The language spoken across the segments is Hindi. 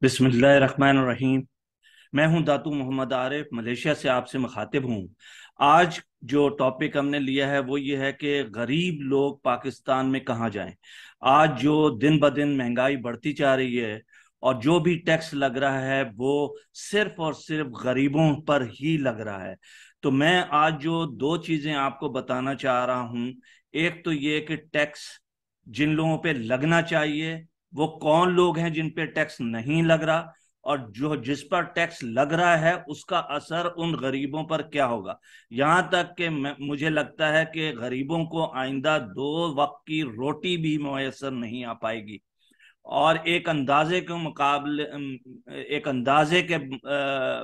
बिस्मिल्लाहिर्रहमानिर्रहीम। मैं हूं दातू मोहम्मद आरिफ, मलेशिया से आपसे मुखातिब हूं। आज जो टॉपिक हमने लिया है वो ये है कि गरीब लोग पाकिस्तान में कहाँ जाएं। आज जो दिन ब दिन महंगाई बढ़ती जा रही है और जो भी टैक्स लग रहा है वो सिर्फ और सिर्फ गरीबों पर ही लग रहा है। तो मैं आज जो दो चीजें आपको बताना चाह रहा हूं, एक तो ये कि टैक्स जिन लोगों पे लगना चाहिए वो कौन लोग हैं जिन पे टैक्स नहीं लग रहा, और जो जिस पर टैक्स लग रहा है उसका असर उन गरीबों पर क्या होगा। यहां तक कि मुझे लगता है कि गरीबों को आइंदा दो वक्त की रोटी भी मुयसर नहीं आ पाएगी। और एक अंदाजे के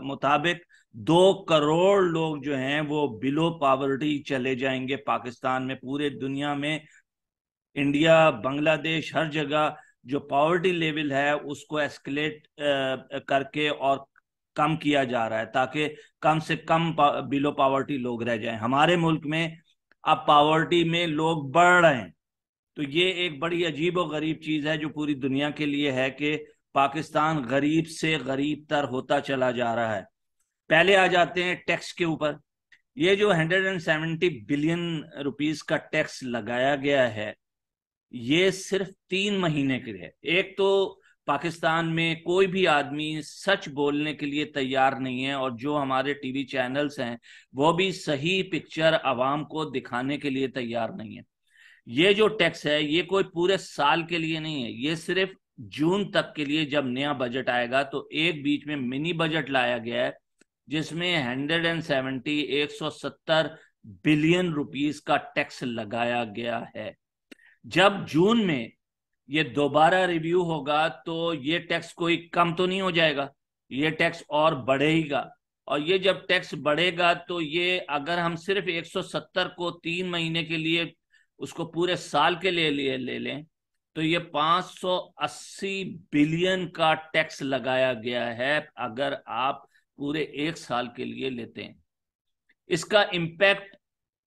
मुताबिक 2 करोड़ लोग जो हैं वो बिलो पॉवर्टी चले जाएंगे पाकिस्तान में। पूरे दुनिया में, इंडिया, बांग्लादेश, हर जगह जो पॉवर्टी लेवल है उसको एस्केलेट करके और कम किया जा रहा है ताकि कम से कम बिलो पॉवर्टी लोग रह जाएं। हमारे मुल्क में अब पॉवर्टी में लोग बढ़ रहे हैं। तो ये एक बड़ी अजीब और गरीब चीज है जो पूरी दुनिया के लिए है कि पाकिस्तान गरीब से गरीब तर होता चला जा रहा है। पहले आ जाते हैं टैक्स के ऊपर। ये जो 170 बिलियन रुपीस का टैक्स लगाया गया है ये सिर्फ 3 महीने के लिए। एक तो पाकिस्तान में कोई भी आदमी सच बोलने के लिए तैयार नहीं है, और जो हमारे टीवी चैनल्स हैं वो भी सही पिक्चर आवाम को दिखाने के लिए तैयार नहीं है। ये जो टैक्स है ये कोई पूरे साल के लिए नहीं है, ये सिर्फ जून तक के लिए। जब नया बजट आएगा तो एक बीच में मिनी बजट लाया गया है जिसमें 170 बिलियन रुपीस का टैक्स लगाया गया है। जब जून में ये दोबारा रिव्यू होगा तो ये टैक्स कोई कम तो नहीं हो जाएगा, ये टैक्स और बढ़ेगा। और ये जब टैक्स बढ़ेगा तो ये अगर हम सिर्फ 170 को 3 महीने के लिए उसको पूरे साल के लिए ले लें तो ये 580 बिलियन का टैक्स लगाया गया है अगर आप पूरे एक साल के लिए लेते हैं। इसका इम्पैक्ट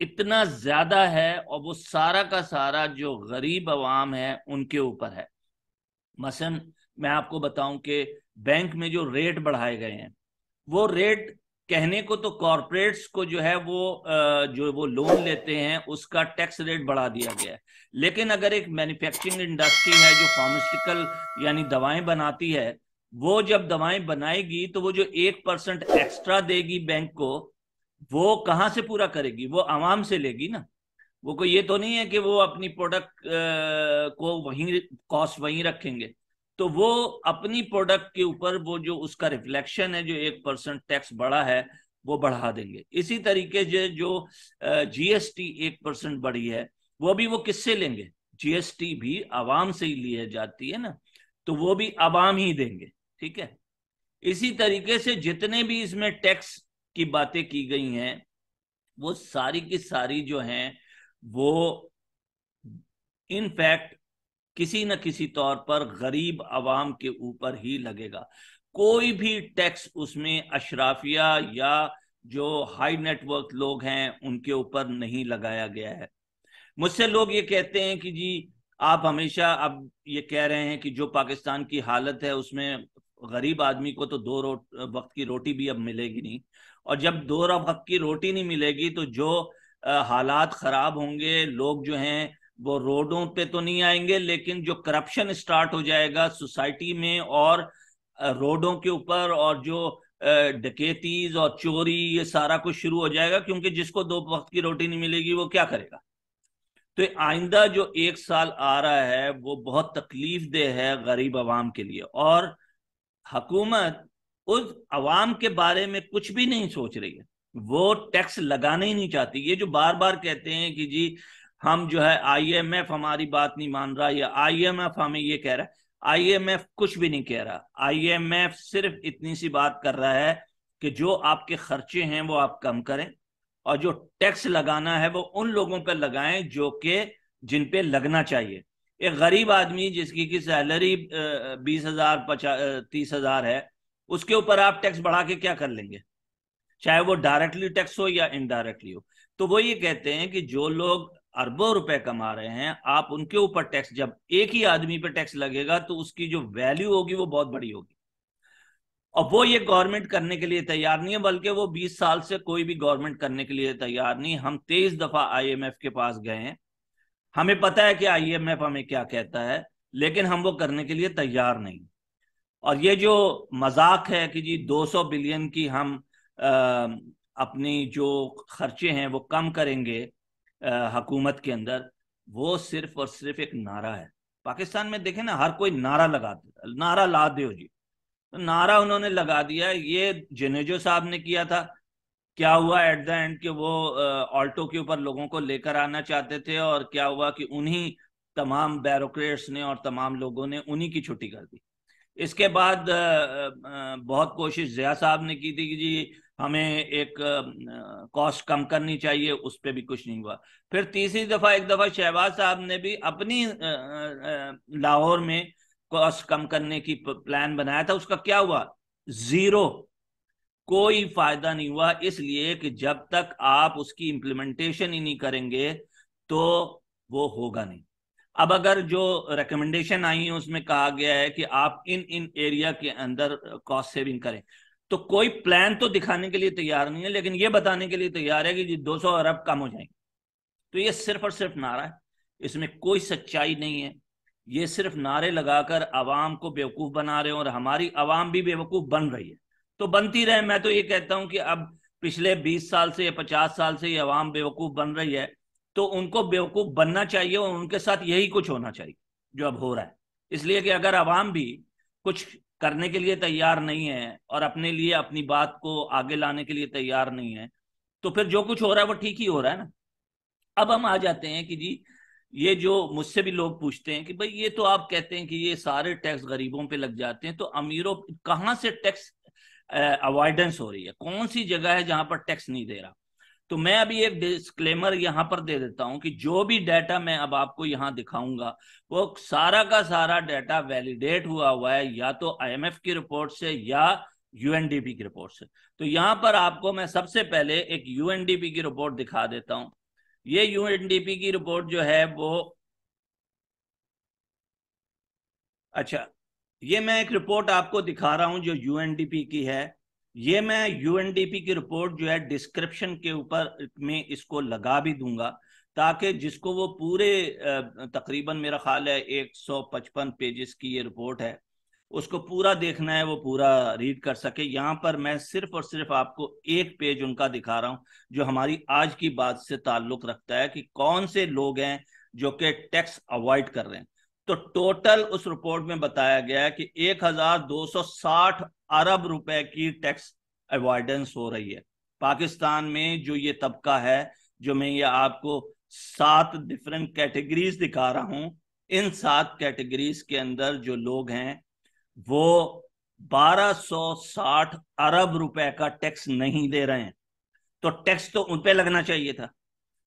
इतना ज्यादा है और वो सारा का सारा जो गरीब आवाम है उनके ऊपर है। मसलन मैं आपको बताऊं कि बैंक में जो रेट बढ़ाए गए हैं वो रेट, कहने को तो कॉरपोरेट्स को जो है वो जो वो लोन लेते हैं उसका टैक्स रेट बढ़ा दिया गया है। लेकिन अगर एक मैन्युफैक्चरिंग इंडस्ट्री है जो फार्मास्यूटिकल यानी दवाएं बनाती है, वो जब दवाएं बनाएगी तो वो जो 1% एक्स्ट्रा देगी बैंक को, वो कहाँ से पूरा करेगी? वो आवाम से लेगी ना। वो कोई ये तो नहीं है कि वो अपनी प्रोडक्ट को वहीं कॉस्ट वहीं रखेंगे। तो वो अपनी प्रोडक्ट के ऊपर वो जो उसका रिफ्लेक्शन है, जो 1% टैक्स बढ़ा है वो बढ़ा देंगे। इसी तरीके से जो जीएसटी 1% बढ़ी है वो भी वो किससे लेंगे? जीएसटी भी आवाम से ही ली जाती है ना, तो वो भी आवाम ही देंगे। ठीक है। इसी तरीके से जितने भी इसमें टैक्स की बातें की गई हैं वो सारी की सारी जो हैं वो इनफैक्ट किसी न किसी तौर पर गरीब आवाम के ऊपर ही लगेगा। कोई भी टैक्स उसमें अशराफिया या जो हाई नेटवर्थ लोग हैं उनके ऊपर नहीं लगाया गया है। मुझसे लोग ये कहते हैं कि जी आप हमेशा अब ये कह रहे हैं कि जो पाकिस्तान की हालत है उसमें गरीब आदमी को तो वक्त की रोटी भी अब मिलेगी नहीं। और जब दो वक्त की रोटी नहीं मिलेगी तो जो हालात खराब होंगे, लोग जो हैं वो रोडों पे तो नहीं आएंगे लेकिन जो करप्शन स्टार्ट हो जाएगा सोसाइटी में और रोडों के ऊपर, और जो डकैतीज और चोरी, ये सारा कुछ शुरू हो जाएगा। क्योंकि जिसको दो वक्त की रोटी नहीं मिलेगी वो क्या करेगा? तो आइंदा जो एक साल आ रहा है वो बहुत तकलीफ देह है गरीब आवाम के लिए। और हुकूमत उस आवाम के बारे में कुछ भी नहीं सोच रही है, वो टैक्स लगाना ही नहीं चाहती। ये जो बार बार कहते हैं कि जी हम जो है आईएमएफ हमारी बात नहीं मान रहा या आईएमएफ हमें ये कह रहा है, आईएमएफ कुछ भी नहीं कह रहा। आईएमएफ सिर्फ इतनी सी बात कर रहा है कि जो आपके खर्चे हैं वो आप कम करें, और जो टैक्स लगाना है वो उन लोगों पर लगाएं जो कि जिन पे लगना चाहिए। एक गरीब आदमी जिसकी की सैलरी 20,000 30,000 है, उसके ऊपर आप टैक्स बढ़ा के क्या कर लेंगे? चाहे वो डायरेक्टली टैक्स हो या इनडायरेक्टली हो। तो वो ये कहते हैं कि जो लोग अरबों रुपए कमा रहे हैं आप उनके ऊपर टैक्स, जब एक ही आदमी पे टैक्स लगेगा तो उसकी जो वैल्यू होगी वो बहुत बड़ी होगी। और वो ये गवर्नमेंट करने के लिए तैयार नहीं है, बल्कि वो 20 साल से कोई भी गवर्नमेंट करने के लिए तैयार नहीं। हम 23 दफा आईएमएफ के पास गए हैं, हमें पता है कि आईएमएफ हमें क्या कहता है, लेकिन हम वो करने के लिए तैयार नहीं। और ये जो मजाक है कि जी 200 बिलियन की हम अपनी जो खर्चे हैं वो कम करेंगे हुकूमत के अंदर, वो सिर्फ और सिर्फ एक नारा है। पाकिस्तान में देखें ना, हर कोई नारा लगाते, नारा ला दो जी, तो नारा उन्होंने लगा दिया। ये जनेजो साहब ने किया था, क्या हुआ एट द एंड कि वो ऑल्टो के ऊपर लोगों को लेकर आना चाहते थे, और क्या हुआ कि उन्हीं तमाम बैरोक्रेट्स ने और तमाम लोगों ने उन्हीं की छुट्टी कर दी। इसके बाद बहुत कोशिश ज़िया साहब ने की थी कि जी हमें एक कॉस्ट कम करनी चाहिए, उस पर भी कुछ नहीं हुआ। फिर तीसरी दफा एक दफा शहबाज साहब ने भी अपनी लाहौर में कॉस्ट कम करने की प्लान बनाया था, उसका क्या हुआ? जीरो, कोई फायदा नहीं हुआ। इसलिए कि जब तक आप उसकी इम्प्लीमेंटेशन ही नहीं करेंगे तो वो होगा नहीं। अब अगर जो रिकमेंडेशन आई है उसमें कहा गया है कि आप इन इन एरिया के अंदर कॉस्ट सेविंग करें, तो कोई प्लान तो दिखाने के लिए तैयार नहीं है, लेकिन ये बताने के लिए तैयार है कि जी 200 अरब कम हो जाएंगे। तो ये सिर्फ और सिर्फ नारा है, इसमें कोई सच्चाई नहीं है। ये सिर्फ नारे लगाकर आवाम को बेवकूफ बना रहे हैं, और हमारी आवाम भी बेवकूफ बन रही है। तो बनती रहे। मैं तो ये कहता हूं कि अब पिछले 20 साल से या 50 साल से ये आवाम बेवकूफ बन रही है, तो उनको बेवकूफ बनना चाहिए, और उनके साथ यही कुछ होना चाहिए जो अब हो रहा है। इसलिए कि अगर आवाम भी कुछ करने के लिए तैयार नहीं है और अपने लिए अपनी बात को आगे लाने के लिए तैयार नहीं है, तो फिर जो कुछ हो रहा है वो ठीक ही हो रहा है ना। अब हम आ जाते हैं कि जी ये जो मुझसे भी लोग पूछते हैं कि भाई ये तो आप कहते हैं कि ये सारे टैक्स गरीबों पे लग जाते हैं, तो अमीरों कहाँ से टैक्स अवॉइडेंस हो रही है? कौन सी जगह है जहां पर टैक्स नहीं दे रहा? तो मैं अभी एक डिस्क्लेमर यहां पर दे देता हूं कि जो भी डाटा मैं अब आपको यहां दिखाऊंगा, वो सारा का सारा डाटा वैलिडेट हुआ है या तो आईएमएफ की रिपोर्ट से या यूएनडीपी की रिपोर्ट से। तो यहां पर आपको मैं सबसे पहले एक यूएनडीपी की रिपोर्ट दिखा देता हूं। ये यूएनडीपी की रिपोर्ट जो है वो, अच्छा, ये मैं एक रिपोर्ट आपको दिखा रहा हूं जो यूएनडीपी की है। ये मैं यूएनडीपी की रिपोर्ट जो है डिस्क्रिप्शन के ऊपर में इसको लगा भी दूंगा, ताकि जिसको वो पूरे तकरीबन मेरा ख्याल है 155 पेजेस की ये रिपोर्ट है, उसको पूरा देखना है, वो पूरा रीड कर सके। यहाँ पर मैं सिर्फ और सिर्फ आपको एक पेज उनका दिखा रहा हूँ जो हमारी आज की बात से ताल्लुक रखता है कि कौन से लोग हैं जो कि टैक्स अवॉइड कर रहे हैं। तो टोटल उस रिपोर्ट में बताया गया है कि 1260 अरब रुपए की टैक्स अवॉइडेंस हो रही है पाकिस्तान में। जो ये तबका है, जो मैं ये आपको 7 डिफरेंट कैटेगरीज दिखा रहा हूं, इन 7 कैटेगरीज के अंदर जो लोग हैं वो 1260 अरब रुपए का टैक्स नहीं दे रहे हैं। तो टैक्स तो उन पे लगना चाहिए था,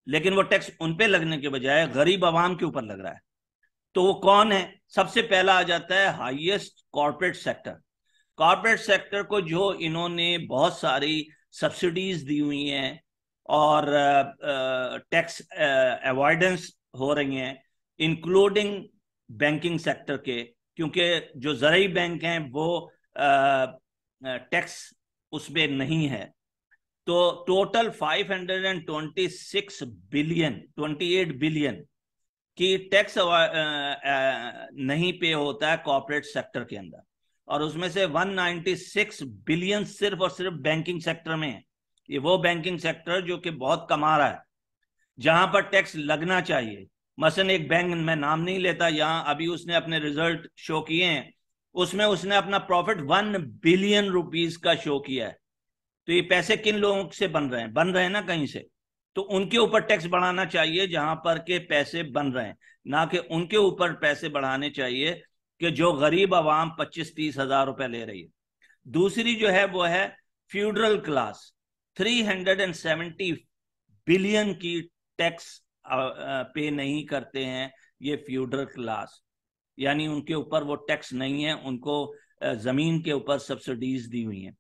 लेकिन वो टैक्स उन पे लगने के बजाय गरीब आवाम के ऊपर लग रहा है। तो वो कौन है? सबसे पहला आ जाता है highest corporate sector. Corporate sector को जो इन्होंने बहुत सारी सब्सिडीज दी हुई हैं और टैक्स अवॉइडेंस हो रही हैं, इंक्लूडिंग बैंकिंग सेक्टर के, क्योंकि जो ज़राई बैंक हैं वो टैक्स उसमें नहीं है। तो टोटल 526 बिलियन, 28 बिलियन की टैक्स नहीं पे होता है कॉर्पोरेट सेक्टर के अंदर, और उसमें से 196 बिलियन सिर्फ और सिर्फ बैंकिंग सेक्टर में है। ये वो बैंकिंग सेक्टर जो कि बहुत कमा रहा है, जहां पर टैक्स लगना चाहिए। मसलन एक बैंक, मैं नाम नहीं लेता यहां, अभी उसने अपने रिजल्ट शो किए हैं, उसमें उसने अपना प्रॉफिट 1 बिलियन रुपीज का शो किया है। तो ये पैसे किन लोगों से बन रहे हैं? बन रहे हैं ना कहीं से। तो उनके ऊपर टैक्स बढ़ाना चाहिए जहां पर के पैसे बन रहे हैं, ना कि उनके ऊपर पैसे बढ़ाने चाहिए कि जो गरीब आवाम 25-30 हजार रुपए ले रही है। दूसरी जो है वो है फ्यूडरल क्लास। 370 बिलियन की टैक्स पे नहीं करते हैं ये फ्यूडरल क्लास, यानी उनके ऊपर वो टैक्स नहीं है, उनको जमीन के ऊपर सब्सिडीज दी हुई हैं।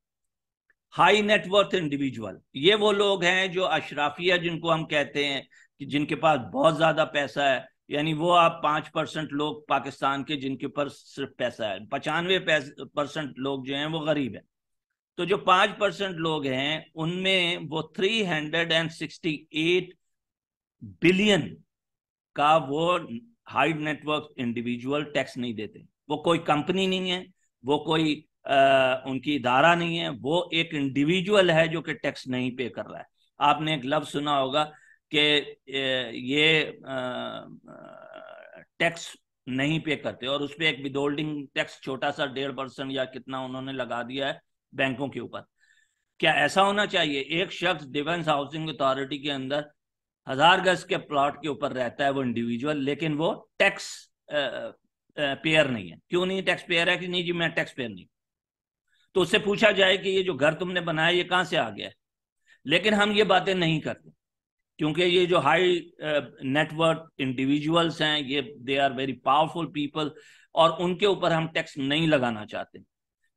हाई नेटवर्थ इंडिविजुअल, ये वो लोग हैं जो अशराफिया जिनको हम कहते हैं, कि जिनके पास बहुत ज्यादा पैसा है, यानी वो आप 5% लोग पाकिस्तान के जिनके ऊपर सिर्फ पैसा है, 95% लोग जो हैं वो गरीब है। तो जो 5% लोग हैं उनमें वो 368 बिलियन का वो हाई नेटवर्क इंडिविजुअल टैक्स नहीं देते। वो कोई कंपनी नहीं है, वो कोई उनकी इदारा नहीं है, वो एक इंडिविजुअल है जो कि टैक्स नहीं पे कर रहा है। आपने एक लफ्ज सुना होगा कि ये टैक्स नहीं पे करते, और उस पर एक विदहोल्डिंग टैक्स छोटा सा 1.5% या कितना उन्होंने लगा दिया है बैंकों के ऊपर। क्या ऐसा होना चाहिए? एक शख्स डिफेंस हाउसिंग अथॉरिटी के अंदर 1000 गज के प्लॉट के ऊपर रहता है, वो इंडिविजुअल, लेकिन वो टैक्स पेयर नहीं है। क्यों नहीं टैक्स पेयर है? कि नहीं जी मैं टैक्स पेयर नहीं। तो उससे पूछा जाए कि ये जो घर तुमने बनाया ये कहां से आ गया है? लेकिन हम ये बातें नहीं करते, क्योंकि ये जो हाई नेटवर्क इंडिविजुअल्स हैं ये they are very powerful people, और उनके ऊपर हम टैक्स नहीं लगाना चाहते।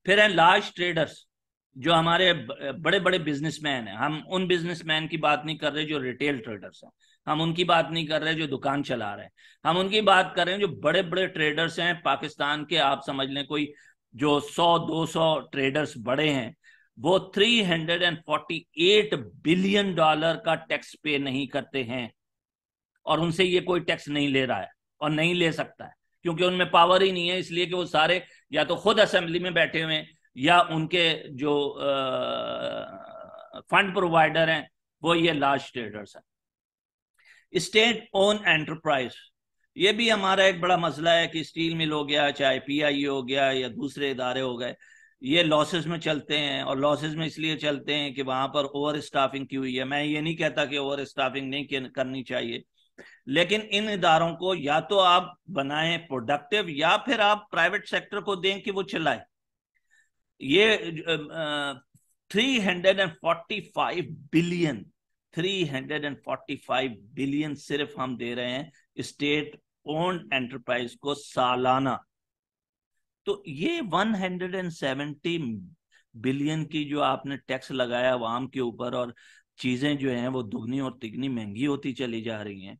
फिर है लार्ज ट्रेडर्स, जो हमारे बड़े बड़े बिजनेसमैन हैं। हम उन बिजनेसमैन की बात नहीं कर रहे जो रिटेल ट्रेडर्स हैं, हम उनकी बात नहीं कर रहे जो दुकान चला रहे हैं, हम उनकी बात कर रहे हैं जो बड़े बड़े ट्रेडर्स हैं पाकिस्तान के। आप समझ लें कोई जो 100-200 ट्रेडर्स बड़े हैं, वो 348 बिलियन डॉलर का टैक्स पे नहीं करते हैं, और उनसे ये कोई टैक्स नहीं ले रहा है और नहीं ले सकता है, क्योंकि उनमें पावर ही नहीं है। इसलिए कि वो सारे या तो खुद असेंबली में बैठे हुए हैं, या उनके जो फंड प्रोवाइडर हैं वो ये लार्ज ट्रेडर्स हैं। स्टेट ओन एंटरप्राइज, ये भी हमारा एक बड़ा मसला है कि स्टील मिल हो गया, चाहे पीआई हो गया या दूसरे इदारे हो गए, ये लॉसेस में चलते हैं। और लॉसेस में इसलिए चलते हैं कि वहां पर ओवर स्टाफिंग की हुई है। मैं ये नहीं कहता कि ओवर स्टाफिंग नहीं करनी चाहिए, लेकिन इन इदारों को या तो आप बनाएं प्रोडक्टिव, या फिर आप प्राइवेट सेक्टर को दें कि वो चलाए। ये 345 बिलियन सिर्फ हम दे रहे हैं स्टेट ओन्ड एंटरप्राइज को सालाना। तो ये 170 बिलियन की जो आपने टैक्स लगाया अवाम के ऊपर, और चीजें जो हैं वो दुगनी और तिगनी महंगी होती चली जा रही हैं,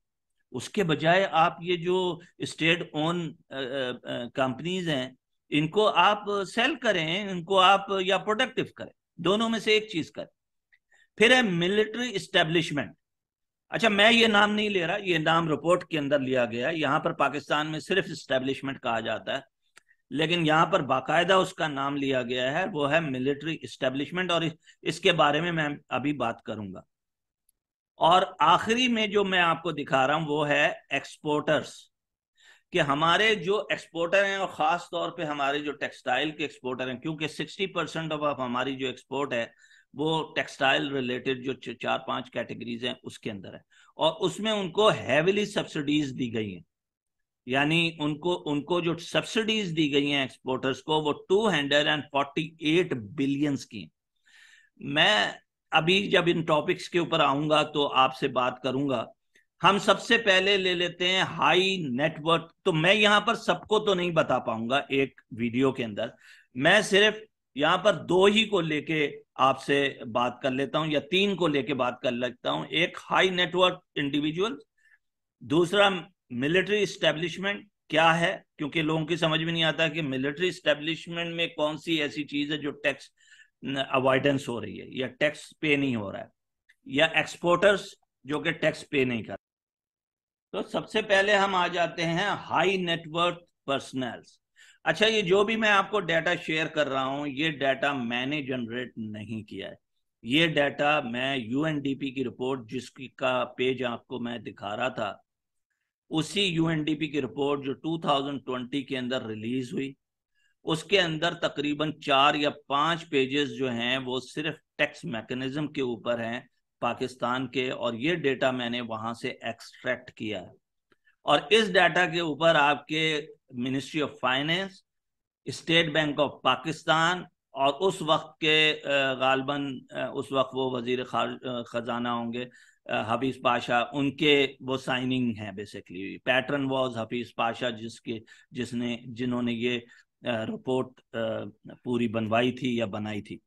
उसके बजाय आप ये जो स्टेट ओन कंपनीज हैं इनको आप सेल करें, इनको आप या प्रोडक्टिव करें, दोनों में से एक चीज करें। फिर है मिलिट्री इस्टेब्लिशमेंट। अच्छा, मैं ये नाम नहीं ले रहा, ये नाम रिपोर्ट के अंदर लिया गया है। यहां पर पाकिस्तान में सिर्फ इस्टेब्लिशमेंट कहा जाता है, लेकिन यहां पर बाकायदा उसका नाम लिया गया है, वो है मिलिट्री इस्टेब्लिशमेंट, और इसके बारे में मैं अभी बात करूंगा। और आखिरी में जो मैं आपको दिखा रहा हूं वो है एक्सपोर्टर्स, कि हमारे जो एक्सपोर्टर हैं, और खास तौर पे हमारे जो टेक्सटाइल के एक्सपोर्टर हैं, क्योंकि 60% ऑफ हमारी जो एक्सपोर्ट है वो टेक्सटाइल रिलेटेड जो 4-5 कैटेगरीज हैं उसके अंदर है, और उसमें उनको हैविली सब्सिडीज दी गई हैं। यानी उनको उनको जो सब्सिडीज दी गई हैं एक्सपोर्टर्स को, वो 248 बिलियंस की। मैं अभी जब इन टॉपिक्स के ऊपर आऊंगा तो आपसे बात करूंगा। हम सबसे पहले ले लेते हैं हाई नेटवर्क। तो मैं यहां पर सबको तो नहीं बता पाऊंगा एक वीडियो के अंदर, मैं सिर्फ यहां पर 2 ही को लेके आपसे बात कर लेता हूं, या 3 को लेके बात कर लेता हूं। एक हाई नेटवर्क इंडिविजुअल, दूसरा मिलिट्री इस्टेब्लिशमेंट क्या है, क्योंकि लोगों की समझ में नहीं आता कि मिलिट्री इस्टेब्लिशमेंट में कौन सी ऐसी चीज है जो टैक्स अवॉइडेंस हो रही है या टैक्स पे नहीं हो रहा है, या एक्सपोर्टर्स जो कि टैक्स पे नहीं कर। तो सबसे पहले हम आ जाते हैं हाई नेटवर्थ पर्सनल्स। अच्छा, ये जो भी मैं आपको डाटा शेयर कर रहा हूं, ये डाटा मैंने जनरेट नहीं किया है। ये डाटा मैं यूएनडीपी की रिपोर्ट, जिसकी का पेज आपको मैं दिखा रहा था, उसी यूएनडीपी की रिपोर्ट जो 2020 के अंदर रिलीज हुई, उसके अंदर तकरीबन 4 या 5 पेजेस जो हैं वो सिर्फ टैक्स मैकेनिज्म के ऊपर हैं पाकिस्तान के, और ये डेटा मैंने वहां से एक्सट्रैक्ट किया है। और इस डाटा के ऊपर आपके ministry of finance, state bank of Pakistan, और उस वक्त के गालबन उस वक्त वो वजीर खजाना होंगे हफीज पाशा, उनके वो साइनिंग है। Basically pattern was Hafeez Pasha, जिन्होंने ये रिपोर्ट पूरी बनवाई थी या बनाई थी।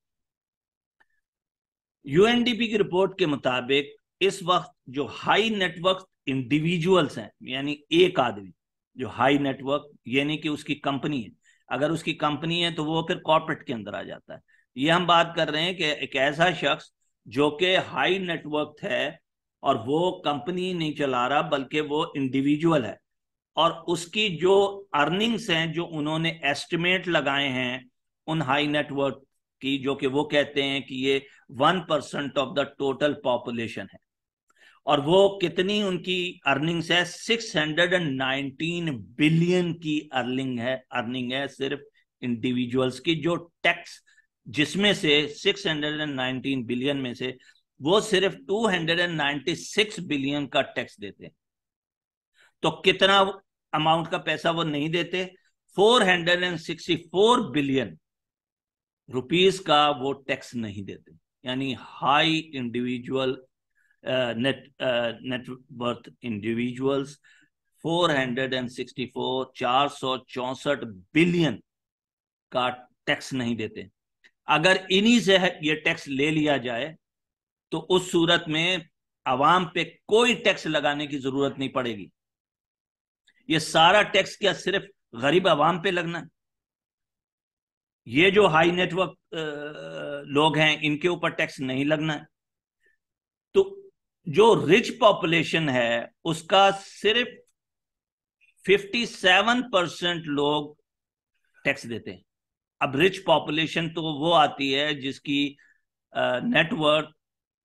यूएनडीपी की रिपोर्ट के मुताबिक इस वक्त जो हाई नेटवर्क इंडिविजुअल्स हैं, यानी एक आदमी जो हाई नेटवर्क, यानी कि उसकी कंपनी है, अगर उसकी कंपनी है तो वो फिर कॉर्पोरेट के अंदर आ जाता है, ये हम बात कर रहे हैं कि एक ऐसा शख्स जो कि हाई नेटवर्थ है और वो कंपनी नहीं चला रहा बल्कि वो इंडिविजुअल है, और उसकी जो अर्निंग्स हैं जो उन्होंने एस्टिमेट लगाए हैं उन हाई नेटवर्थ की, जो कि वो कहते हैं कि ये 1% ऑफ द टोटल पॉपुलेशन है, और वो कितनी उनकी अर्निंग्स है, 619 बिलियन की अर्निंग है सिर्फ इंडिविजुअल्स की, जो टैक्स जिसमें से 619 बिलियन में से वो सिर्फ 296 बिलियन का टैक्स देते हैं। तो कितना अमाउंट का पैसा वो नहीं देते, 464 बिलियन रुपीस का वो टैक्स नहीं देते। यानी high individual net worth individuals 464 billion का टैक्स नहीं देते। अगर इन्हीं से ये टैक्स ले लिया जाए तो उस सूरत में अवाम पे कोई टैक्स लगाने की जरूरत नहीं पड़ेगी। ये सारा टैक्स क्या सिर्फ गरीब अवाम पे लगना है? ये जो हाई नेटवर्क लोग हैं इनके ऊपर टैक्स नहीं लगना है। तो जो रिच पॉपुलेशन है उसका सिर्फ 57% लोग टैक्स देते हैं। अब रिच पॉपुलेशन तो वो आती है जिसकी नेटवर्थ,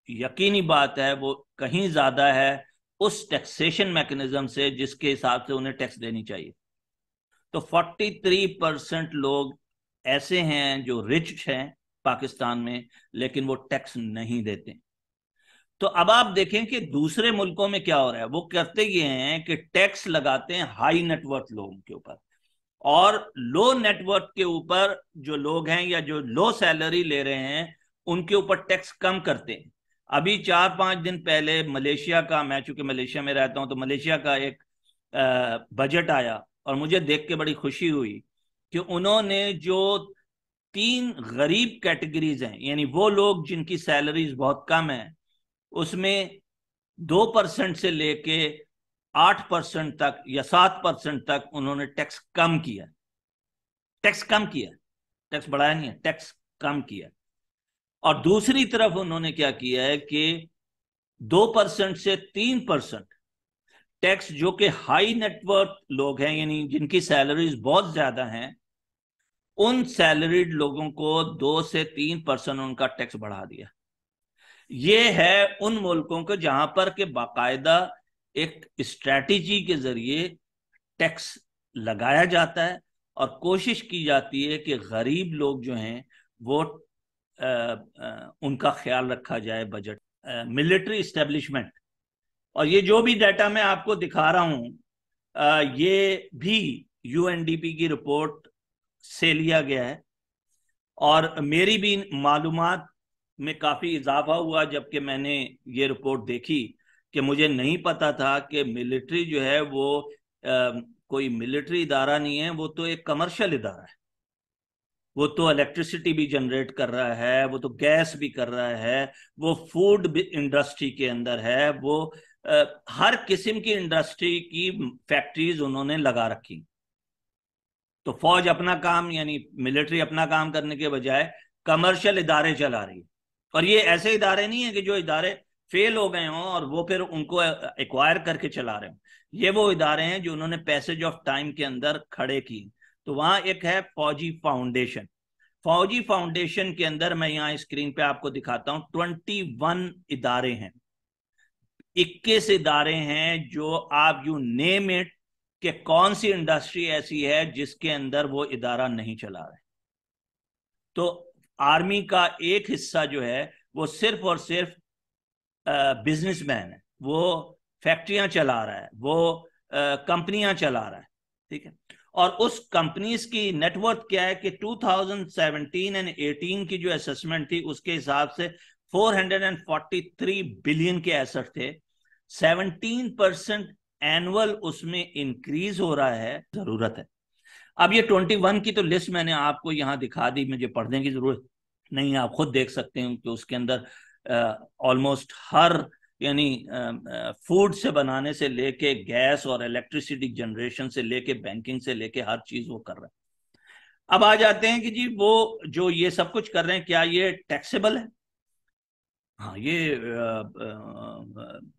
यकीनी बात है, वो कहीं ज्यादा है उस टैक्सेशन मैकेनिज्म से जिसके हिसाब से उन्हें टैक्स देनी चाहिए। तो 43% लोग ऐसे हैं जो रिच हैं पाकिस्तान में, लेकिन वो टैक्स नहीं देते। तो अब आप देखें कि दूसरे मुल्कों में क्या हो रहा है। वो करते ये हैं कि टैक्स लगाते हैं हाई नेटवर्थ लोगों के ऊपर, और लो नेटवर्थ के ऊपर जो लोग हैं या जो लो सैलरी ले रहे हैं उनके ऊपर टैक्स कम करते हैं। अभी 4-5 दिन पहले मलेशिया का, मैं चूंकि मलेशिया में रहता हूं तो मलेशिया का एक बजट आया और मुझे देख के बड़ी खुशी हुई कि उन्होंने जो 3 गरीब कैटेगरीज हैं, यानी वो लोग जिनकी सैलरीज बहुत कम है, उसमें 2% से लेके 8% तक या 7% तक उन्होंने टैक्स कम किया। टैक्स कम किया, टैक्स बढ़ाया नहीं है, टैक्स कम किया। और दूसरी तरफ उन्होंने क्या किया है कि 2% से 3% टैक्स जो कि हाई नेटवर्थ लोग हैं, यानी जिनकी सैलरीज बहुत ज्यादा हैं, उन सैलरीड लोगों को 2 से 3% उनका टैक्स बढ़ा दिया। ये है उन मुल्कों को जहां पर के बाकायदा एक स्ट्रैटेजी के जरिए टैक्स लगाया जाता है और कोशिश की जाती है कि गरीब लोग जो हैं वो उनका ख्याल रखा जाए बजट। मिलिट्री इस्टेब्लिशमेंट, और ये जो भी डाटा मैं आपको दिखा रहा हूं ये भी यूएनडीपी की रिपोर्ट से लिया गया है, और मेरी भी मालूमात में काफी इजाफा हुआ जबकि मैंने ये रिपोर्ट देखी कि मुझे नहीं पता था कि मिलिट्री जो है वो कोई मिलिट्री इदारा नहीं है, वो तो एक कमर्शियल इदारा है। वो तो इलेक्ट्रिसिटी भी जनरेट कर रहा है, वो तो गैस भी कर रहा है, वो फूड इंडस्ट्री के अंदर है, वो हर किस्म की इंडस्ट्री की फैक्ट्रीज उन्होंने लगा रखी। तो फौज अपना काम, यानी मिलिट्री अपना काम करने के बजाय कमर्शियल इदारे चला रही है। और ये ऐसे इदारे नहीं है कि जो इदारे फेल हो गए हों और वो फिर उनको एक्वायर करके चला रहे हों। ये वो इदारे हैं जो उन्होंने पैसेज ऑफ टाइम के अंदर खड़े किए। तो वहां एक है फौजी फाउंडेशन। फौजी फाउंडेशन के अंदर मैं यहाँ स्क्रीन पे आपको दिखाता हूँ 21 इदारे हैं, 21 इदारे हैं जो आप यू नेम इट कि कौन सी इंडस्ट्री ऐसी है जिसके अंदर वो इदारा नहीं चला रहे। तो आर्मी का एक हिस्सा जो है वो सिर्फ और सिर्फ बिजनेसमैन है, वो फैक्ट्रियां चला रहा है, वो कंपनियां चला रहा है, ठीक है। और उस कंपनीज की नेटवर्थ क्या है कि 2017 एंड 18 की जो असेसमेंट थी उसके हिसाब से 443 बिलियन के एसेट थे। 17% एनुअल उसमें इंक्रीज हो रहा है, जरूरत है। अब ये 21 की तो लिस्ट मैंने आपको यहां दिखा दी, मुझे पढ़ने की जरूरत नहीं, आप खुद देख सकते हैं कि उसके अंदर ऑलमोस्ट हर, यानी फूड से बनाने से लेके गैस और इलेक्ट्रिसिटी जनरेशन से लेके बैंकिंग से लेके हर चीज वो कर रहा है। अब आ जाते हैं कि जी वो जो ये सब कुछ कर रहे हैं क्या ये टैक्सेबल है? हाँ, ये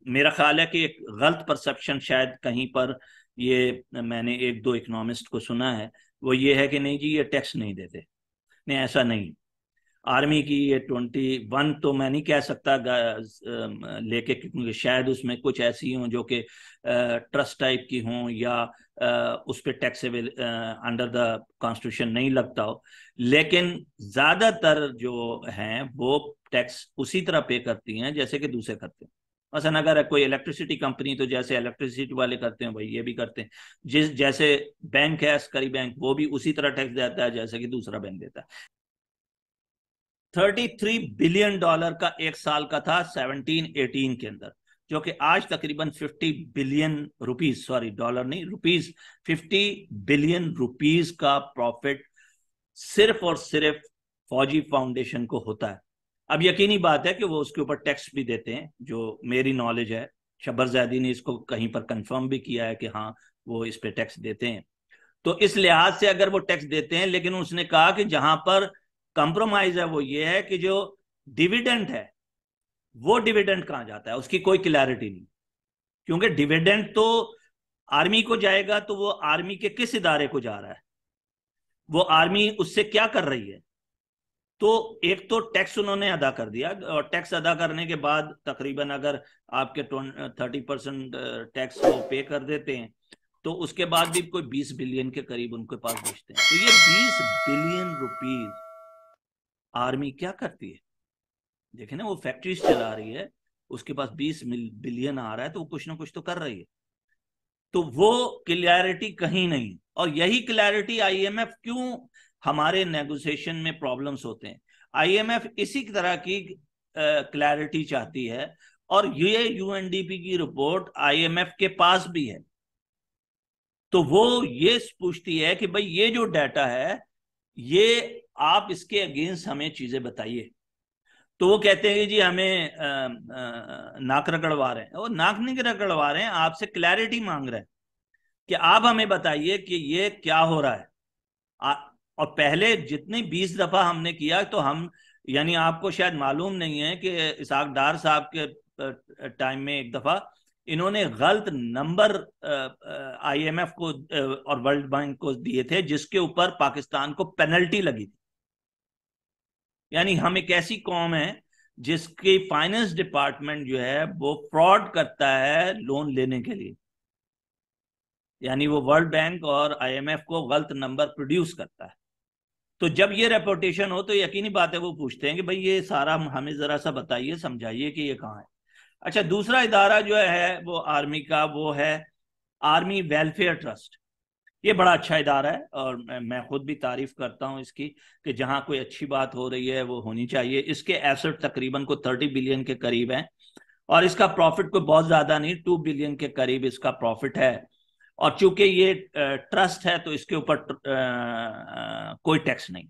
मेरा ख्याल है कि एक गलत परसेप्शन शायद कहीं पर, ये मैंने एक दो इकोनॉमिस्ट को सुना है, वो ये है कि नहीं जी ये टैक्स नहीं देते। नहीं, ऐसा नहीं। आर्मी की ये 21 तो मैं नहीं कह सकता लेके, क्योंकि शायद उसमें कुछ ऐसी हों जो कि ट्रस्ट टाइप की हों, या उस पर टैक्सेबल अंडर द कॉन्स्टिट्यूशन नहीं लगता हो। लेकिन ज्यादातर जो हैं वो टैक्स उसी तरह पे करती हैं जैसे कि दूसरे करते हैं। मसलन अगर कोई इलेक्ट्रिसिटी कंपनी, तो जैसे इलेक्ट्रिसिटी वाले करते हैं भाई ये भी करते हैं। जैसे बैंक है अस्करी बैंक, वो भी उसी तरह टैक्स देता है जैसे कि दूसरा बैंक देता है। $33 बिलियन का एक साल का था 17-18 के अंदर, जो कि आज तकरीबन 50 बिलियन रुपीज, सॉरी डॉलर नहीं रुपीज, 50 बिलियन रुपीज का प्रॉफिट सिर्फ और सिर्फ फौजी फाउंडेशन को होता है। अब यकीनी बात है कि वो उसके ऊपर टैक्स भी देते हैं, जो मेरी नॉलेज है। शब्बर जैदी ने इसको कहीं पर कंफर्म भी किया है कि हाँ वो इस पे टैक्स देते हैं। तो इस लिहाज से अगर वो टैक्स देते हैं, लेकिन उसने कहा कि जहां पर कंप्रोमाइज है वो ये है कि जो डिविडेंड है, वो डिविडेंड कहां जाता है उसकी कोई क्लैरिटी नहीं। क्योंकि डिविडेंड तो आर्मी को जाएगा, तो वो आर्मी के किस इदारे को जा रहा है, वो आर्मी उससे क्या कर रही है। तो एक तो टैक्स उन्होंने अदा कर दिया, और टैक्स अदा करने के बाद तकरीबन अगर आपके 30% टैक्स वो पे कर देते हैं, तो उसके बाद भी कोई 20 बिलियन के करीब उनके पास बचते हैं। तो ये 20 बिलियन रुपीज आर्मी क्या करती है? देखे ना, वो फैक्ट्रीज चला रही है, उसके पास 20 बिलियन आ रहा है, तो वो कुछ ना कुछ तो कर रही है। तो वो क्लैरिटी कहीं नहीं। और यही क्लैरिटी आईएमएफ क्यों हमारे नेगोशिएशन में प्रॉब्लम्स होते हैं, आईएमएफ इसी तरह की क्लैरिटी चाहती है। और ये यूएनडीपी की रिपोर्ट आईएमएफ के पास भी है, तो वो ये पूछती है कि भाई ये जो डाटा है, ये आप इसके अगेंस्ट हमें चीजें बताइए। तो वो कहते हैं कि जी हमें नाक रगड़वा रहे हैं। वो नाक नहीं रगड़वा रहे हैं, आपसे क्लैरिटी मांग रहे हैं कि आप हमें बताइए कि ये क्या हो रहा है। आ, और पहले जितनी 20 दफा हमने किया, तो हम, यानी आपको शायद मालूम नहीं है कि इसहाक डार साहब के टाइम में एक दफा इन्होंने गलत नंबर आईएमएफ को और वर्ल्ड बैंक को दिए थे, जिसके ऊपर पाकिस्तान को पेनल्टी लगी थी। यानी हम एक ऐसी कौम है जिसकी फाइनेंस डिपार्टमेंट जो है वो फ्रॉड करता है लोन लेने के लिए। यानी वो वर्ल्ड बैंक और आईएमएफ को गलत नंबर प्रोड्यूस करता है। तो जब ये रेपुटेशन हो, तो यकीनी बात है वो पूछते हैं कि भाई ये सारा हमें जरा सा बताइए, समझाइए कि ये कहाँ है। अच्छा, दूसरा इदारा जो है वो आर्मी का, वो है आर्मी वेलफेयर ट्रस्ट। ये बड़ा अच्छा इदारा है, और मैं खुद भी तारीफ करता हूं इसकी, कि जहां कोई अच्छी बात हो रही है वो होनी चाहिए। इसके एसेट तकरीबन को 30 बिलियन के करीब हैं, और इसका प्रॉफिट कोई बहुत ज्यादा नहीं, 2 बिलियन के करीब इसका प्रॉफिट है। और चूंकि ये ट्रस्ट है, तो इसके ऊपर कोई टैक्स नहीं।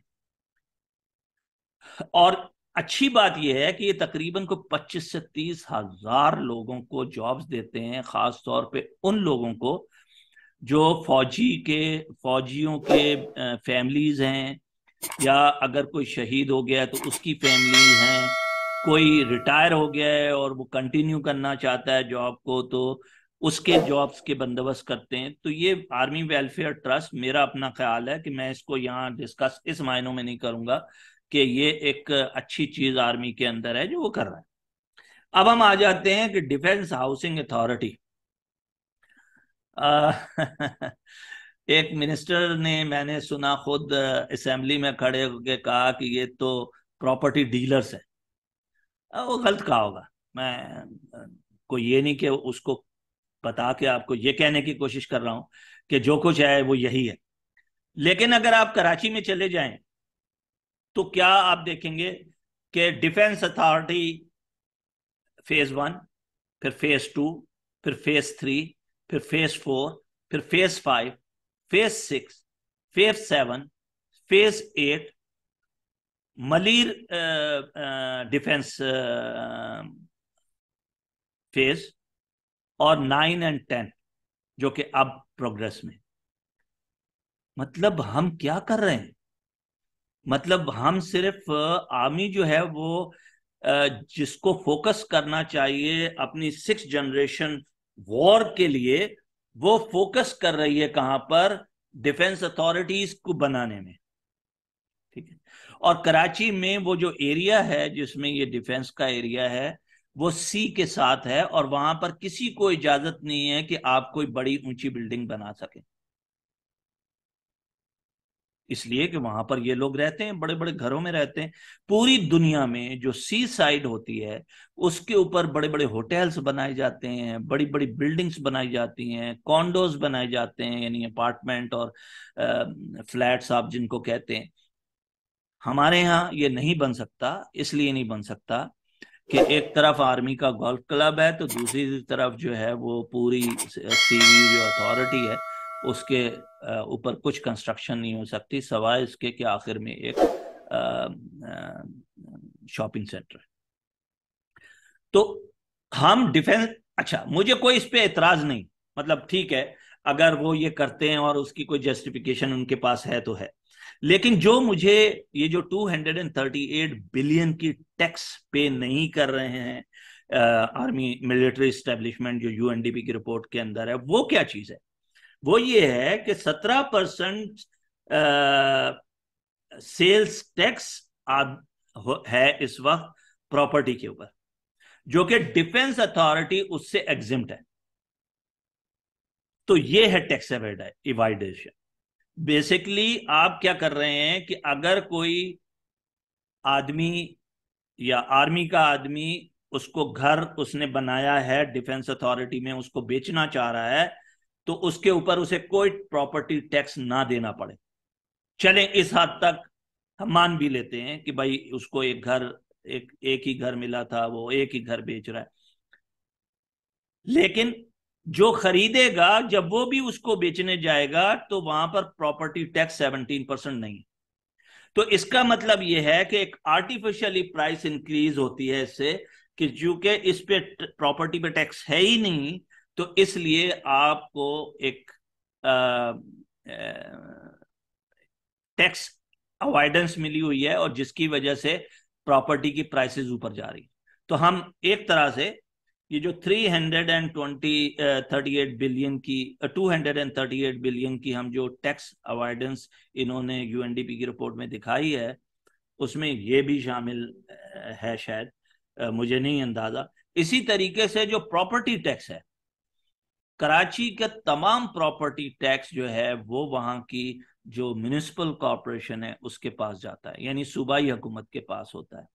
और अच्छी बात यह है कि ये तकरीबन को 25 से 30 हजार लोगों को जॉब्स देते हैं, खास तौर पे उन लोगों को जो फौजियों के फैमिलीज हैं, या अगर कोई शहीद हो गया है तो उसकी फैमिलीज हैं, कोई रिटायर हो गया है और वो कंटिन्यू करना चाहता है जॉब को, तो उसके जॉब्स के बंदोबस्त करते हैं। तो ये आर्मी वेलफेयर ट्रस्ट, मेरा अपना ख्याल है कि मैं इसको यहाँ डिस्कस इस मायनों में नहीं करूंगा कि ये एक अच्छी चीज आर्मी के अंदर है जो वो कर रहा है। अब हम आ जाते हैं कि डिफेंस हाउसिंग अथॉरिटी। एक मिनिस्टर ने, मैंने सुना खुद असेंबली में खड़े होकर कहा कि ये तो प्रॉपर्टी डीलर्स है। वो गलत कहा होगा। मैं कोई ये नहीं कि उसको बता के आपको ये कहने की कोशिश कर रहा हूं कि जो कुछ है वो यही है। लेकिन अगर आप कराची में चले जाएं, तो क्या आप देखेंगे कि डिफेंस अथॉरिटी फेज 1, फिर फेज 2, फिर फेज 3, फिर फेज 4, फिर phase 5, phase 6, phase 7, phase 8, Malir defence phase, और 9 और 10 जो कि अब प्रोग्रेस में। मतलब हम क्या कर रहे हैं? मतलब हम सिर्फ आर्मी जो है वो जिसको फोकस करना चाहिए अपनी 6th जनरेशन वॉर के लिए, वो फोकस कर रही है कहां पर? डिफेंस अथॉरिटीज को बनाने में। ठीक है। और कराची में वो जो एरिया है जिसमें ये डिफेंस का एरिया है वो सी के साथ है, और वहां पर किसी को इजाजत नहीं है कि आप कोई बड़ी ऊंची बिल्डिंग बना सके, इसलिए कि वहां पर ये लोग रहते हैं, बड़े बड़े घरों में रहते हैं। पूरी दुनिया में जो सी साइड होती है उसके ऊपर बड़े बड़े होटल्स बनाए जाते हैं, बड़ी बड़ी बिल्डिंग्स बनाई जाती हैं, कॉन्डोज बनाए जाते हैं, यानी अपार्टमेंट और फ्लैट्स आप जिनको कहते हैं। हमारे यहाँ ये नहीं बन सकता, इसलिए नहीं बन सकता कि एक तरफ आर्मी का गोल्फ क्लब है तो दूसरी तरफ जो है वो पूरी सीवी जो अथॉरिटी है उसके ऊपर कुछ कंस्ट्रक्शन नहीं हो सकती, सवाए इसके कि आखिर में एक शॉपिंग सेंटर है। तो हम डिफेंस, अच्छा मुझे कोई इस पे एतराज नहीं, मतलब ठीक है अगर वो ये करते हैं और उसकी कोई जस्टिफिकेशन उनके पास है तो है। लेकिन जो मुझे ये जो 238 बिलियन की टैक्स पे नहीं कर रहे हैं आर्मी मिलिट्री स्टैब्लिशमेंट जो यूएनडीपी की रिपोर्ट के अंदर है, वो क्या चीज है? वो ये है कि 17% सेल्स टैक्स है इस वक्त प्रॉपर्टी के ऊपर, जो कि डिफेंस अथॉरिटी उससे एग्जिम्ट है। तो ये है टैक्स इवाइडेशन। बेसिकली आप क्या कर रहे हैं कि अगर कोई आदमी या आर्मी का आदमी उसको घर उसने बनाया है डिफेंस अथॉरिटी में, उसको बेचना चाह रहा है, तो उसके ऊपर उसे कोई प्रॉपर्टी टैक्स ना देना पड़े। चले इस हद तक हम मान भी लेते हैं कि भाई उसको एक घर, एक ही घर मिला था, वो एक ही घर बेच रहा है, लेकिन जो खरीदेगा जब वो भी उसको बेचने जाएगा तो वहां पर प्रॉपर्टी टैक्स 17% नहीं। तो इसका मतलब यह है कि एक आर्टिफिशियली प्राइस इंक्रीज होती है इससे, कि चूंकि इस पे प्रॉपर्टी पे टैक्स है ही नहीं, तो इसलिए आपको एक टैक्स अवॉइडेंस मिली हुई है, और जिसकी वजह से प्रॉपर्टी की प्राइसेस ऊपर जा रही। तो हम एक तरह से ये जो 338 बिलियन की 238 बिलियन की हम जो टैक्स अवॉइडेंस इन्होंने यूएनडीपी की रिपोर्ट में दिखाई है, उसमें ये भी शामिल है शायद, मुझे नहीं अंदाजा। इसी तरीके से जो प्रॉपर्टी टैक्स है, कराची का तमाम प्रॉपर्टी टैक्स जो है वो वहां की जो म्यूनिसिपल कॉरपोरेशन है उसके पास जाता है, यानी सूबाई हुकूमत के पास होता है।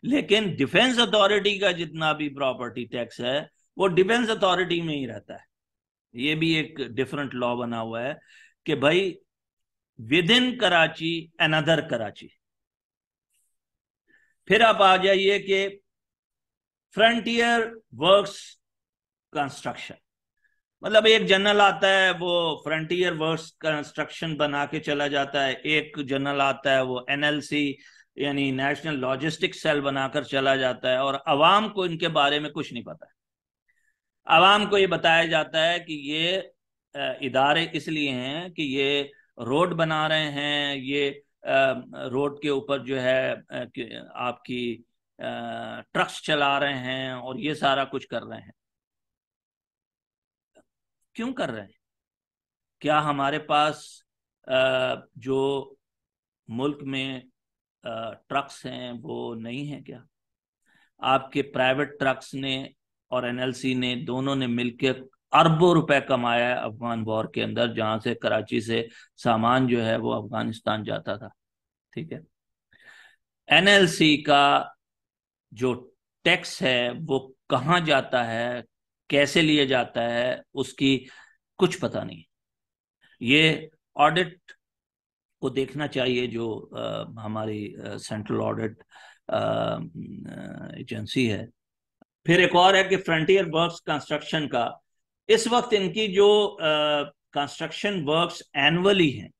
लेकिन डिफेंस अथॉरिटी का जितना भी प्रॉपर्टी टैक्स है वो डिफेंस अथॉरिटी में ही रहता है। ये भी एक डिफरेंट लॉ बना हुआ है कि भाई with in Karachi another Karachi. फिर आप आ जाइए कि फ्रंटियर वर्क्स कंस्ट्रक्शन, मतलब एक जनरल आता है वो फ्रंटियर वर्क्स कंस्ट्रक्शन बना के चला जाता है, एक जनरल आता है वो एनएलसी यानी नेशनल लॉजिस्टिक सेल बनाकर चला जाता है, और अवाम को इनके बारे में कुछ नहीं पता है। अवाम को ये बताया जाता है कि ये इदारे इसलिए हैं कि ये रोड बना रहे हैं, ये रोड के ऊपर जो है आपकी ट्रक्स चला रहे हैं और ये सारा कुछ कर रहे हैं। क्यों कर रहे हैं? क्या हमारे पास जो मुल्क में ट्रक्स हैं वो नहीं है क्या? आपके प्राइवेट ट्रक्स ने और एनएलसी ने दोनों ने मिलकर अरबों रुपए कमाया है अफगान वॉर के अंदर, जहां से कराची से सामान जो है वो अफगानिस्तान जाता था। ठीक है। एनएलसी का जो टैक्स है वो कहाँ जाता है, कैसे लिए जाता है, उसकी कुछ पता नहीं। ये ऑडिट को देखना चाहिए जो हमारी सेंट्रल ऑडिट एजेंसी है। फिर एक और है कि फ्रंटियर वर्क्स कंस्ट्रक्शन का इस वक्त इनकी जो कंस्ट्रक्शन वर्क्स एनुअली हैं,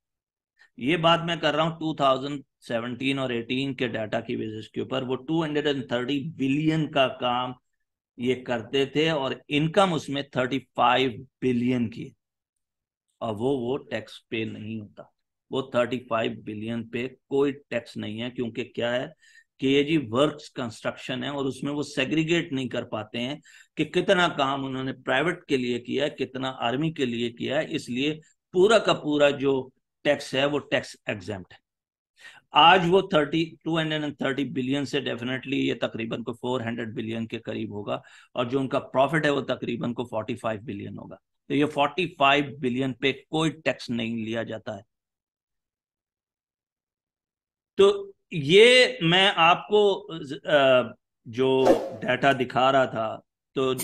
ये बात मैं कर रहा हूँ 2017 और 18 के डाटा की बेसिस के ऊपर, वो 230 बिलियन का काम ये करते थे और इनकम उसमें 35 बिलियन की, और वो टैक्स पे नहीं होता। वो 35 बिलियन पे कोई टैक्स नहीं है, क्योंकि क्या है कि ये जी वर्क्स कंस्ट्रक्शन है और उसमें वो सेग्रीगेट नहीं कर पाते हैं कि कितना काम उन्होंने प्राइवेट के लिए किया है, कितना आर्मी के लिए किया है, इसलिए पूरा का पूरा जो टैक्स है वो टैक्स एग्जेम्प्ट है। आज वो 230 बिलियन से डेफिनेटली ये तकरीबन को 400 बिलियन के करीब होगा, और जो उनका प्रॉफिट है वो तकरीबन को 45 बिलियन होगा। तो ये 45 बिलियन पे कोई टैक्स नहीं लिया जाता है। तो ये मैं आपको जो डाटा दिखा रहा था, तो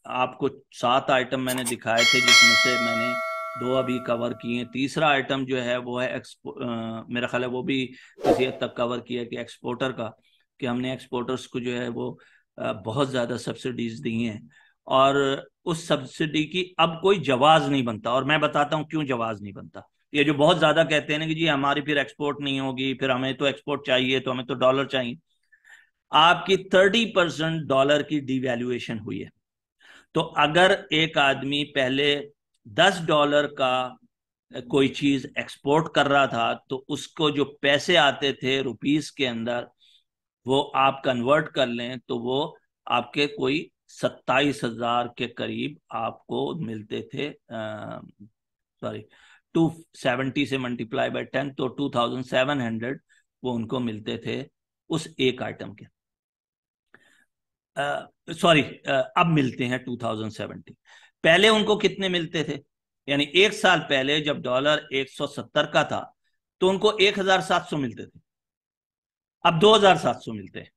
आपको 7 आइटम मैंने दिखाए थे, जिसमें से मैंने 2 अभी कवर किए। तीसरा आइटम जो है वो है मेरा ख्याल है वो भी किसी हद तक कवर किया कि एक्सपोर्टर का, कि हमने एक्सपोर्टर्स को जो है वो बहुत ज़्यादा सब्सिडीज दी हैं, और उस सब्सिडी की अब कोई जवाज नहीं बनता। और मैं बताता हूँ क्यों जवाज नहीं बनता। ये जो बहुत ज्यादा कहते हैं ना कि जी हमारी फिर एक्सपोर्ट नहीं होगी, फिर हमें तो एक्सपोर्ट चाहिए, तो हमें तो डॉलर चाहिए। आपकी 30% डॉलर की डिवैल्यूएशन हुई है। तो अगर एक आदमी पहले $10 का कोई चीज एक्सपोर्ट कर रहा था, तो उसको जो पैसे आते थे रुपीस के अंदर, वो आप कन्वर्ट कर लें तो वो आपके कोई 27,000 के करीब आपको मिलते थे। सॉरी, 270 से मल्टीप्लाई बाय 10 तो 2,700 वो उनको मिलते थे उस एक आइटम के। सॉरी, अब मिलते हैं 2070। पहले उनको कितने मिलते थे? यानी एक साल पहले जब डॉलर 170 का था तो उनको 1,700 मिलते थे, अब 2,700 मिलते हैं।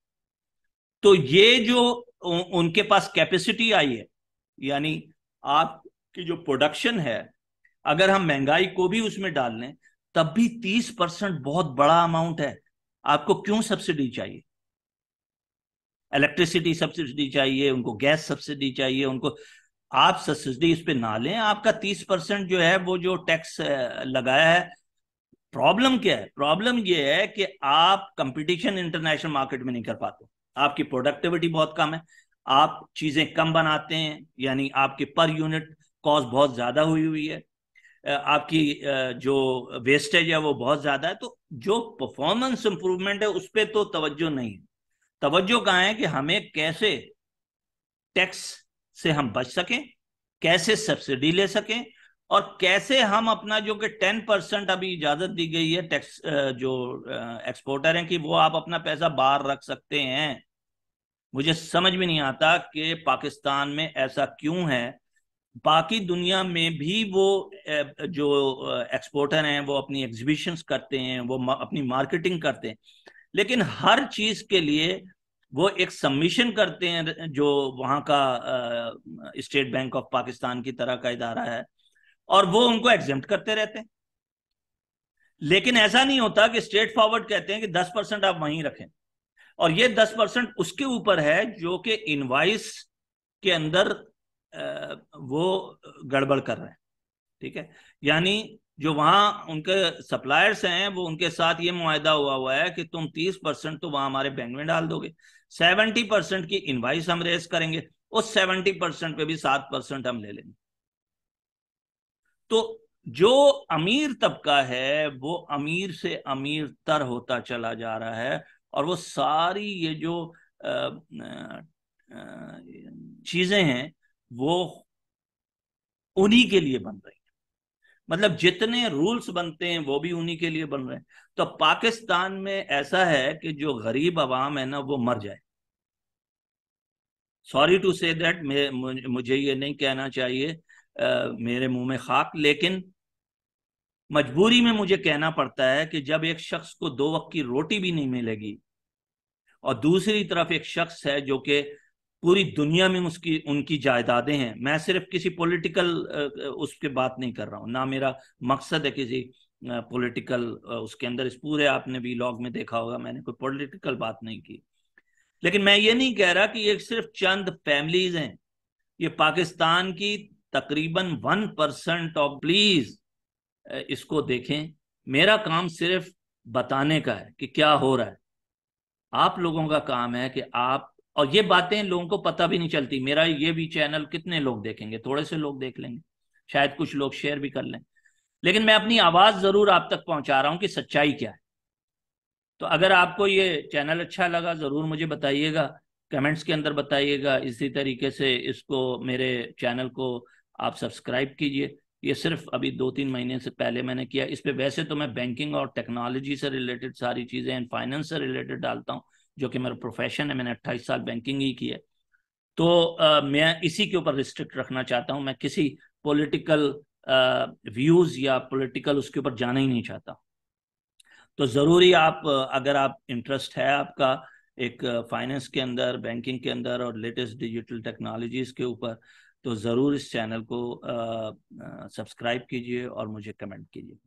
तो ये जो उनके पास कैपेसिटी आई है, यानी आपकी जो प्रोडक्शन है, अगर हम महंगाई को भी उसमें डाल लें तब भी 30% बहुत बड़ा अमाउंट है। आपको क्यों सब्सिडी चाहिए? इलेक्ट्रिसिटी सब्सिडी चाहिए उनको, गैस सब्सिडी चाहिए उनको। आप सब्सिडी इस पे ना लें, आपका 30% जो है वो जो टैक्स लगाया है। प्रॉब्लम क्या है? प्रॉब्लम ये है कि आप कंपटीशन इंटरनेशनल मार्केट में नहीं कर पाते, आपकी प्रोडक्टिविटी बहुत कम है, आप चीजें कम बनाते हैं, यानी आपके पर यूनिट कॉस्ट बहुत ज्यादा हुई हुई है, आपकी जो वेस्टेज है वो बहुत ज्यादा है। तो जो परफॉर्मेंस इंप्रूवमेंट है उस पर तो तवज्जो नहीं है। तवज्जो कहाँ है कि हमें कैसे टैक्स से हम बच सकें, कैसे सब्सिडी ले सकें, और कैसे हम अपना जो कि 10% अभी इजाजत दी गई है टैक्स जो एक्सपोर्टर हैं कि वो आप अपना पैसा बाहर रख सकते हैं। मुझे समझ में नहीं आता कि पाकिस्तान में ऐसा क्यों है। बाकी दुनिया में भी वो जो एक्सपोर्टर हैं वो अपनी एग्जीबिशंस करते हैं, वो अपनी मार्केटिंग करते हैं, लेकिन हर चीज के लिए वो एक सबमिशन करते हैं जो वहां का स्टेट बैंक ऑफ पाकिस्तान की तरह का इदारा है, और वो उनको एग्जेम्प्ट करते रहते हैं। लेकिन ऐसा नहीं होता कि स्ट्रेट फॉरवर्ड कहते हैं कि 10% आप वहीं रखें, और ये 10% उसके ऊपर है जो कि इनवाइस के अंदर वो गड़बड़ कर रहे हैं। ठीक है, यानी जो वहां उनके सप्लायर्स हैं वो उनके साथ ये मुआहदा हुआ हुआ है कि तुम 30% तो वहां हमारे बैंक में डाल दोगे, 70% की इनवाइस हम रेस करेंगे, उस 70% पे भी 7% हम ले लेंगे। तो जो अमीर तबका है वो अमीर से अमीर तर होता चला जा रहा है, और वो सारी ये जो चीजें हैं वो उन्हीं के लिए बन रही हैं। मतलब जितने रूल्स बनते हैं वो भी उन्हीं के लिए बन रहे हैं। तो पाकिस्तान में ऐसा है कि जो गरीब आवाम है ना वो मर जाए। सॉरी टू से दैट, मुझे ये नहीं कहना चाहिए, मेरे मुंह में खाक, लेकिन मजबूरी में मुझे कहना पड़ता है कि जब एक शख्स को 2 वक्त की रोटी भी नहीं मिलेगी, और दूसरी तरफ एक शख्स है जो कि पूरी दुनिया में उसकी उनकी जायदादें हैं। मैं सिर्फ किसी पॉलिटिकल उसके बात नहीं कर रहा हूँ, ना मेरा मकसद है किसी पॉलिटिकल उसके अंदर, इस पूरे आपने भी लॉग में देखा होगा मैंने कोई पॉलिटिकल बात नहीं की। लेकिन मैं ये नहीं कह रहा कि ये सिर्फ चंद फैमिलीज हैं, ये पाकिस्तान की तकरीबन 1% ऑफ, प्लीज इसको देखें। मेरा काम सिर्फ बताने का है कि क्या हो रहा है। आप लोगों का काम है कि आप, और ये बातें लोगों को पता भी नहीं चलती। मेरा ये भी चैनल कितने लोग देखेंगे? थोड़े से लोग देख लेंगे, शायद कुछ लोग शेयर भी कर लें। लेकिन मैं अपनी आवाज जरूर आप तक पहुंचा रहा हूं कि सच्चाई क्या है। तो अगर आपको ये चैनल अच्छा लगा जरूर मुझे बताइएगा, कमेंट्स के अंदर बताइएगा। इसी तरीके से इसको, मेरे चैनल को आप सब्सक्राइब कीजिए। ये सिर्फ अभी 2-3 महीने से पहले मैंने किया इस पे। वैसे तो मैं बैंकिंग और टेक्नोलॉजी से रिलेटेड सारी चीज़ें एंड फाइनेंस से रिलेटेड डालता हूँ, जो कि मेरा प्रोफेशन है। मैंने 28 साल बैंकिंग ही की है। तो मैं इसी के ऊपर रिस्ट्रिक्ट रखना चाहता हूँ। मैं किसी पॉलिटिकल व्यूज या पॉलिटिकल उसके ऊपर जाना ही नहीं चाहता। तो ज़रूरी आप, अगर आप इंटरेस्ट है आपका एक फाइनेंस के अंदर, बैंकिंग के अंदर और लेटेस्ट डिजिटल टेक्नोलॉजीज के ऊपर, तो ज़रूर इस चैनल को सब्सक्राइब कीजिए और मुझे कमेंट कीजिए।